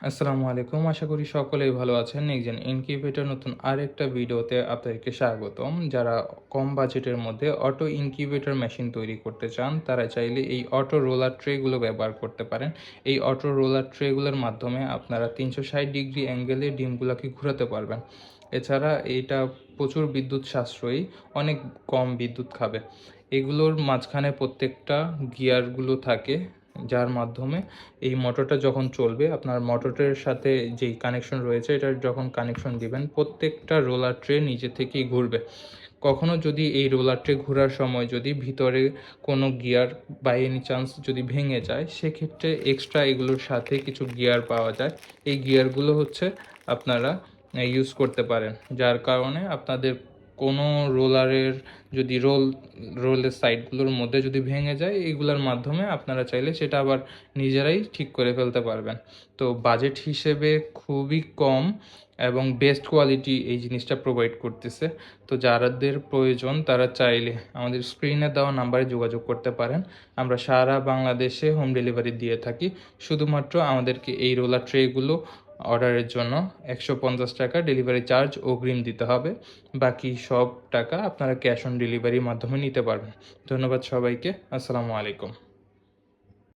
আসসালামু আলাইকুম। আশা করি সকলেই ভালো আছেন। একজন ইনকিউবেটর নতুন আরেকটা ভিডিওতে আপনাদেরকে স্বাগতম। যারা কম বাজেটের মধ্যে অটো ইনকিউবেটর মেশিন তৈরি করতে চান, তারা চাইলে এই অটো রোলার ট্রেগুলো ব্যবহার করতে পারেন। এই অটো রোলার ট্রেগুলোর মাধ্যমে আপনারা ৩৬০ ডিগ্রি অ্যাঙ্গেলে ডিমগুলাকে ঘোরাতে পারবেন। এছাড়া এইটা প্রচুর বিদ্যুৎ সাশ্রয়ী, অনেক কম বিদ্যুৎ খাবে। এগুলোর মাঝখানে প্রত্যেকটা গিয়ারগুলো থাকে, যার মাধ্যমে এই মোটরটা যখন চলবে, আপনার মোটরের সাথে যেই কানেকশন রয়েছে, এটার যখন কানেকশন দিবেন, প্রত্যেকটা রোলার ট্রে নিজে থেকেই ঘুরবে। কখনো যদি এই রোলার ট্রে ঘোরার সময় যদি ভিতরে কোনো গিয়ার বাই এনি চান্স যদি ভেঙে যায়, সেক্ষেত্রে এক্সট্রা এগুলোর সাথে কিছু গিয়ার পাওয়া যায়। এই গিয়ারগুলো হচ্ছে আপনারা ইউজ করতে পারেন, যার কারণে আপনাদের কোনো রোলারের যদি রোলের সাইডগুলোর মধ্যে যদি ভেঙে যায়, এইগুলোর মাধ্যমে আপনারা চাইলে সেটা আবার নিজেরাই ঠিক করে ফেলতে পারবেন। তো বাজেট হিসেবে খুবই কম এবং বেস্ট কোয়ালিটি এই জিনিসটা প্রোভাইড করতেছে। তো যাদের প্রয়োজন তারা চাইলে আমাদের স্ক্রিনে দেওয়া নাম্বারে যোগাযোগ করতে পারেন। আমরা সারা বাংলাদেশে হোম ডেলিভারি দিয়ে থাকি। শুধুমাত্র আমাদেরকে এই রোলার ট্রেগুলো অর্ডারের জন্য ১৫০ টাকা ডেলিভারি চার্জ অগ্রিম দিতে হবে। বাকি সব টাকা আপনারা ক্যাশ অন ডেলিভারির মাধ্যমে নিতে পারবেন। ধন্যবাদ সবাইকে। আসসালামু আলাইকুম।